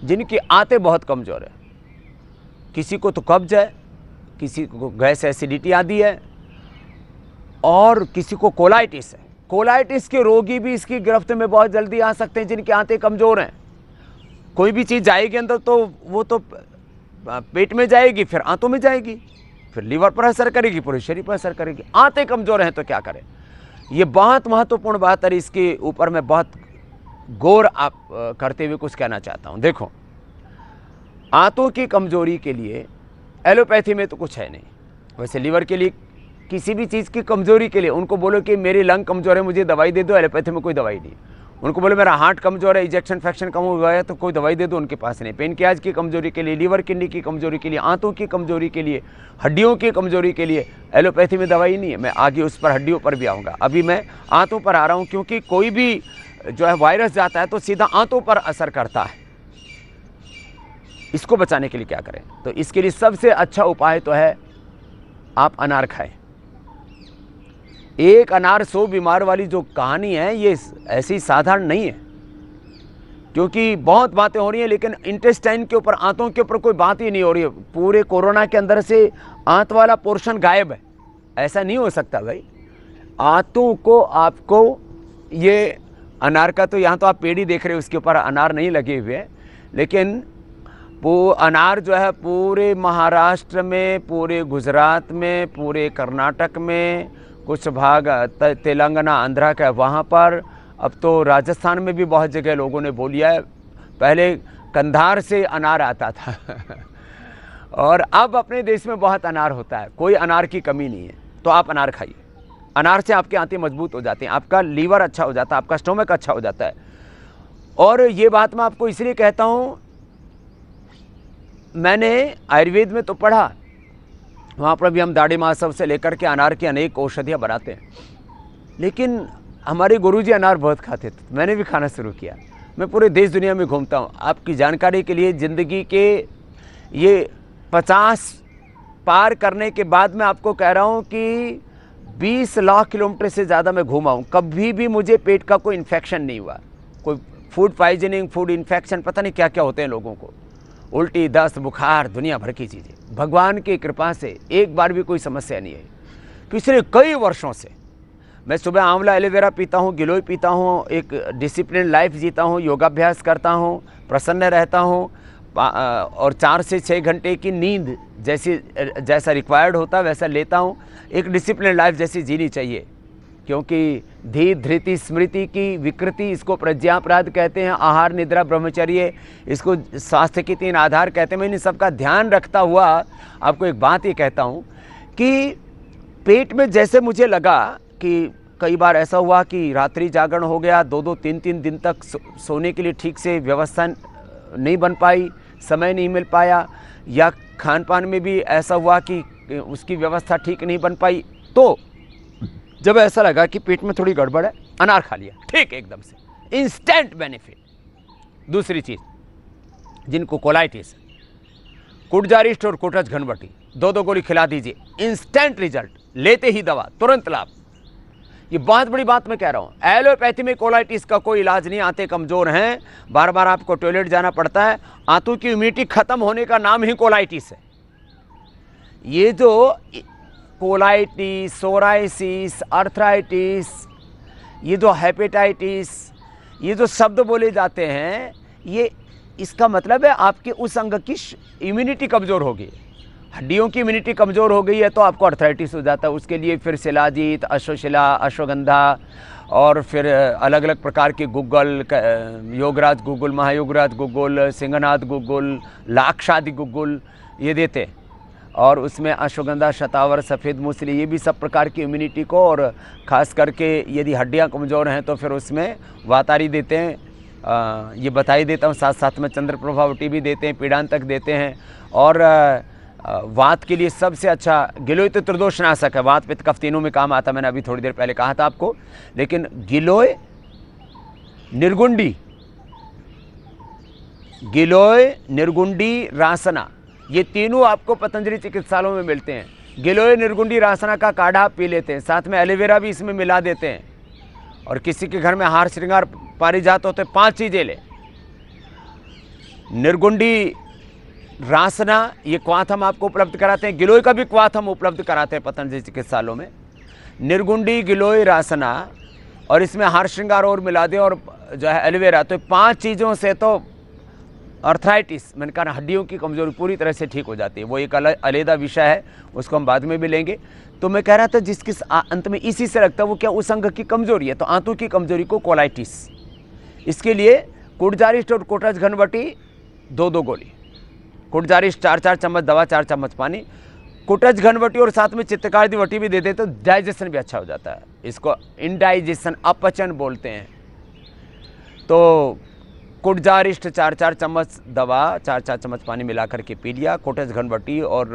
जिनकी आंतें बहुत कमज़ोर है, किसी को तो कब्ज है, किसी को गैस एसिडिटी आदि है, और किसी को कोलाइटिस है। कोलाइटिस के रोगी भी इसकी गिरफ्त में बहुत जल्दी आ सकते हैं जिनकी आंतें कमज़ोर हैं। कोई भी चीज़ जाएगी अंदर तो वो तो पेट में जाएगी, फिर आंतों में जाएगी, फिर लीवर पर असर करेगी, पूरे शरीर पर असर करेगी। आंतें कमज़ोर हैं तो क्या करें? ये बहुत महत्वपूर्ण बात है, इसके ऊपर मैं बहुत गौर आप करते हुए कुछ कहना चाहता हूँ। देखो, आंतों की कमज़ोरी के लिए एलोपैथी में तो कुछ है नहीं। वैसे लीवर के लिए, किसी भी चीज़ की कमज़ोरी के लिए उनको बोलो कि मेरी लंग कमज़ोर है, मुझे दवाई दे दो, एलोपैथी में कोई दवाई नहीं। उनको बोलो मेरा हार्ट कमज़ोर है, इजेक्शन फ्रैक्शन कम हुआ है, तो कोई दवाई दे दो, उनके पास नहीं। पेनक्रियाज की कमज़ोरी के लिए, लीवर किडनी की कमज़ोरी के लिए, आंतों की कमज़ोरी के लिए, हड्डियों की कमज़ोरी के लिए एलोपैथी में दवाई नहीं है। मैं आगे उस पर, हड्डियों पर भी आऊँगा। अभी मैं आंतों पर आ रहा हूँ, क्योंकि कोई भी जो है वायरस जाता है तो सीधा आंतों पर असर करता है। इसको बचाने के लिए क्या करें? तो इसके लिए सबसे अच्छा उपाय तो है आप अनार खाएं। एक अनार 100 बीमार वाली जो कहानी है, ये ऐसी साधारण नहीं है, क्योंकि बहुत बातें हो रही हैं, लेकिन इंटेस्टाइन के ऊपर, आंतों के ऊपर कोई बात ही नहीं हो रही है। पूरे कोरोना के अंदर से आंत वाला पोर्शन गायब है। ऐसा नहीं हो सकता भाई। आंतों को आपको, ये अनार का तो यहाँ तो आप पेड़ ही देख रहे हो, उसके ऊपर अनार नहीं लगे हुए हैं, लेकिन वो अनार जो है पूरे महाराष्ट्र में, पूरे गुजरात में, पूरे कर्नाटक में, कुछ भाग तेलंगाना आंध्रा का वहाँ पर, अब तो राजस्थान में भी बहुत जगह लोगों ने बोल लिया है। पहले कंधार से अनार आता था और अब अपने देश में बहुत अनार होता है, कोई अनार की कमी नहीं है। तो आप अनार खाइए। अनार से आपकी आंतें मजबूत हो जाती हैं, आपका लीवर अच्छा हो जाता है, आपका स्टोमक अच्छा हो जाता है। और ये बात मैं आपको इसलिए कहता हूँ, मैंने आयुर्वेद में तो पढ़ा, वहाँ पर भी हम दाढ़ी महोत्सव से लेकर के अनार की अनेक औषधियाँ बनाते हैं, लेकिन हमारे गुरुजी अनार बहुत खाते थे, मैंने भी खाना शुरू किया। मैं पूरे देश दुनिया में घूमता हूँ। आपकी जानकारी के लिए, ज़िंदगी के ये 50 पार करने के बाद मैं आपको कह रहा हूँ कि 20 लाख किलोमीटर से ज़्यादा मैं घूमा हूँ, कभी भी मुझे पेट का कोई इन्फेक्शन नहीं हुआ। कोई फूड पॉइजनिंग, फूड इन्फेक्शन, पता नहीं क्या क्या होते हैं लोगों को, उल्टी, दस्त, बुखार, दुनिया भर की चीज़ें। भगवान की कृपा से एक बार भी कोई समस्या नहीं है। पिछले कई वर्षों से मैं सुबह आंवला एलोवेरा पीता हूँ, गिलोय पीता हूँ, एक डिसिप्लिन लाइफ जीता हूँ, योगाभ्यास करता हूँ, प्रसन्न रहता हूँ, और 4 से 6 घंटे की नींद जैसा रिक्वायर्ड होता है वैसा लेता हूँ। एक डिसिप्लिन लाइफ जैसी जीनी चाहिए, क्योंकि धी धृति स्मृति की विकृति, इसको प्रज्ञापराध कहते हैं, आहार निद्रा ब्रह्मचर्य, इसको स्वास्थ्य के 3 आधार कहते हैं। मैं इन सबका ध्यान रखता हुआ आपको एक बात ये कहता हूँ कि पेट में जैसे मुझे लगा कि कई बार ऐसा हुआ कि रात्रि जागरण हो गया, 2-2, 3-3 दिन तक सोने के लिए ठीक से व्यवस्था नहीं बन पाई, समय नहीं मिल पाया, या खान पान में भी ऐसा हुआ कि उसकी व्यवस्था ठीक नहीं बन पाई। तो जब ऐसा लगा कि पेट में थोड़ी गड़बड़ है, अनार खा लिया, ठीक एकदम से इंस्टेंट बेनिफिट। दूसरी चीज़, जिनको कोलाइटिस है, कुटजारिस्ट और कुटज घनवटी 2-2 गोली खिला दीजिए, इंस्टेंट रिजल्ट, लेते ही दवा, तुरंत लाभ। ये बहुत बड़ी बात मैं कह रहा हूँ। एलोपैथी में कोलाइटिस का कोई इलाज नहीं। आंतें कमज़ोर हैं, बार बार आपको टॉयलेट जाना पड़ता है, आंतों की इम्यूनिटी खत्म होने का नाम ही कोलाइटिस है। ये जो कोलाइटिस, सोराइसिस, अर्थराइटिस, ये जो हेपेटाइटिस, ये जो शब्द बोले जाते हैं, ये इसका मतलब है आपके उस अंग की इम्यूनिटी कमज़ोर हो गई। हड्डियों की इम्यूनिटी कमज़ोर हो गई है तो आपको अर्थराइटिस हो जाता है। उसके लिए फिर शिलाजीत, अश्वशिला, अश्वगंधा, और फिर अलग अलग प्रकार के गुग्गल, योगराज गुग्गुल, महायोगराज गुग्गुल, सिंहनाथ गुग्गुल, लाक्षादि गुग्गुल, ये देते हैं। और उसमें अश्वगंधा, शतावर, सफ़ेद मूसली, ये भी सब प्रकार की इम्यूनिटी को, और ख़ास करके यदि हड्डियाँ कमज़ोर हैं तो फिर उसमें वातारी देते हैं। ये बता ही देता हूँ, साथ साथ में चंद्र प्रभावटी भी देते हैं, पीड़ांतक देते हैं। और वात के लिए सबसे अच्छा गिलोय तो त्रिदोषनाशक है, वात पित्त कफ तीनों में काम आता, मैंने अभी थोड़ी देर पहले कहा था आपको। लेकिन गिलोय, निर्गुंडी, रासना, ये तीनों आपको पतंजलि चिकित्सालयों में मिलते हैं। गिलोय, निर्गुंडी, रासना का काढ़ा आप पी लेते हैं, साथ में एलोवेरा भी इसमें मिला देते हैं। और किसी के घर में हार श्रृंगार पारिजात होते, 5 चीज़ें ले, निर्गुंडी रासना, ये क्वाथ हम आपको उपलब्ध कराते हैं। गिलोय का भी क्वाथ हम उपलब्ध कराते हैं पतंजलि चिकित्सालयों में। निर्गुंडी, गिलोय, रासना, और इसमें हार श्रृंगार और मिला दें, और जो है एलोवेरा। तो 5 चीज़ों से तो आर्थराइटिस, मैंने कहा हड्डियों की कमजोरी पूरी तरह से ठीक हो जाती है। वो एक अलग विषय है, उसको हम बाद में भी लेंगे। तो मैं कह रहा था जिसके अंत में इसी से लगता है वो क्या, उस अंग की कमजोरी है। तो आंतों की कमजोरी को कोलाइटिस, इसके लिए कुटजारिस्ट और कोटज घनवटी 2-2 गोली। कुटजारिस्ट 4-4 चम्मच दवा, 4 चम्मच पानी। कुटज घनवटी और साथ में चित्तकारदी वटी भी दे दे तो डाइजेशन भी अच्छा हो जाता है। इसको इंडाइजेशन, अपचन बोलते हैं। तो कुटजारिस्ट 4-4 चम्मच दवा, 4-4 चम्मच पानी मिला करके पी लिया। कोटज घनवटी और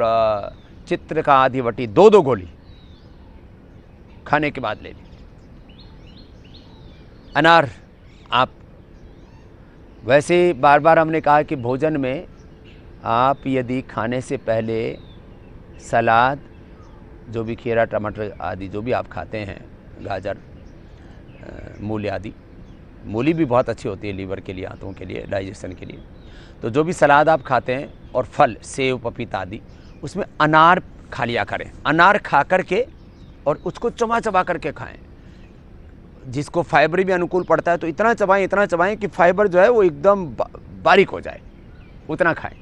चित्र का आधी वटी 2-2 गोली खाने के बाद ले ली। अनार, आप वैसे बार बार हमने कहा कि भोजन में आप यदि खाने से पहले सलाद, जो भी खीरा, टमाटर आदि जो भी आप खाते हैं, गाजर, मूली आदि, मूली भी बहुत अच्छी होती है लीवर के लिए, आंतों के लिए, डाइजेशन के लिए। तो जो भी सलाद आप खाते हैं और फल, सेब, पपीता आदि, उसमें अनार खा लिया करें। अनार खा करके और उसको चबा करके खाएं। जिसको फाइबर भी अनुकूल पड़ता है तो इतना चबाएं कि फाइबर जो है वो एकदम बारीक हो जाए, उतना खाएं।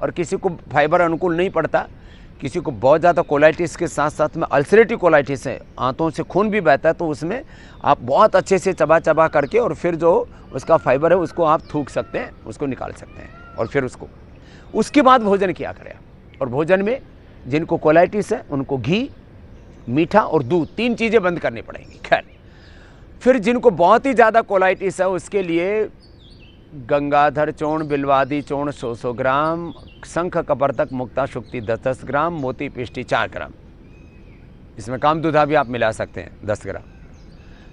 और किसी को फाइबर अनुकूल नहीं पड़ता, किसी को बहुत ज़्यादा कोलाइटिस के साथ साथ में अल्सरेटिव कोलाइटिस है, आंतों से खून भी बहता है, तो उसमें आप बहुत अच्छे से चबा करके और फिर जो उसका फाइबर है उसको आप थूक सकते हैं, उसको निकाल सकते हैं। और फिर उसके बाद भोजन किया करें। और भोजन में जिनको कोलाइटिस है उनको घी, मीठा और दूध, 3 चीज़ें बंद करनी पड़ेंगी। खैर, फिर जिनको बहुत ही ज़्यादा कोलाइटिस है उसके लिए गंगाधर चूर्ण, बिल्वादी चूर्ण 100 ग्राम, शंख कपर्तक मुक्ता शुक्ति 10 ग्राम, मोती पिष्टी 4 ग्राम। इसमें कामदुधा भी आप मिला सकते हैं 10 ग्राम।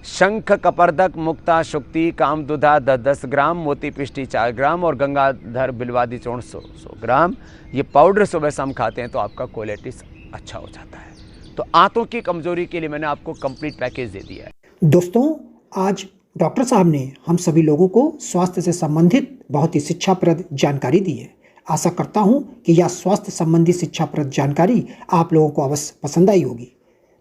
शंख कपर्तक मुक्ता शुक्ति कामदुधा 10 ग्राम, मोती पिष्टी 4 ग्राम और गंगाधर बिल्वादी चूर्ण 100 ग्राम। ये पाउडर सुबह शाम खाते हैं तो आपका कोलाइटिस अच्छा हो जाता है। तो आंतों की कमजोरी के लिए मैंने आपको कंप्लीट पैकेज दे दिया है। दोस्तों, आज डॉक्टर साहब ने हम सभी लोगों को स्वास्थ्य से संबंधित बहुत ही शिक्षाप्रद जानकारी दी है। आशा करता हूं कि यह स्वास्थ्य संबंधी शिक्षाप्रद जानकारी आप लोगों को अवश्य पसंद आई होगी।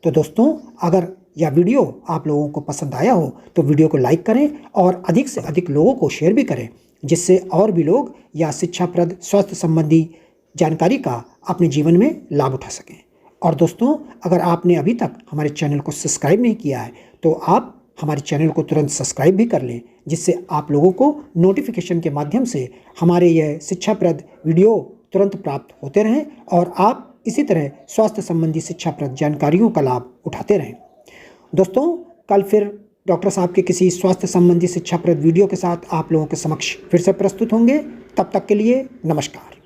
तो दोस्तों, अगर यह वीडियो आप लोगों को पसंद आया हो तो वीडियो को लाइक करें और अधिक से अधिक लोगों को शेयर भी करें, जिससे और भी लोग यह शिक्षाप्रद स्वास्थ्य संबंधी जानकारी का अपने जीवन में लाभ उठा सकें। और दोस्तों, अगर आपने अभी तक हमारे चैनल को सब्सक्राइब नहीं किया है तो आप हमारे चैनल को तुरंत सब्सक्राइब भी कर लें, जिससे आप लोगों को नोटिफिकेशन के माध्यम से हमारे यह शिक्षाप्रद वीडियो तुरंत प्राप्त होते रहें और आप इसी तरह स्वास्थ्य संबंधी शिक्षाप्रद जानकारियों का लाभ उठाते रहें। दोस्तों, कल फिर डॉक्टर साहब के किसी स्वास्थ्य संबंधी शिक्षाप्रद वीडियो के साथ आप लोगों के समक्ष फिर से प्रस्तुत होंगे। तब तक के लिए नमस्कार।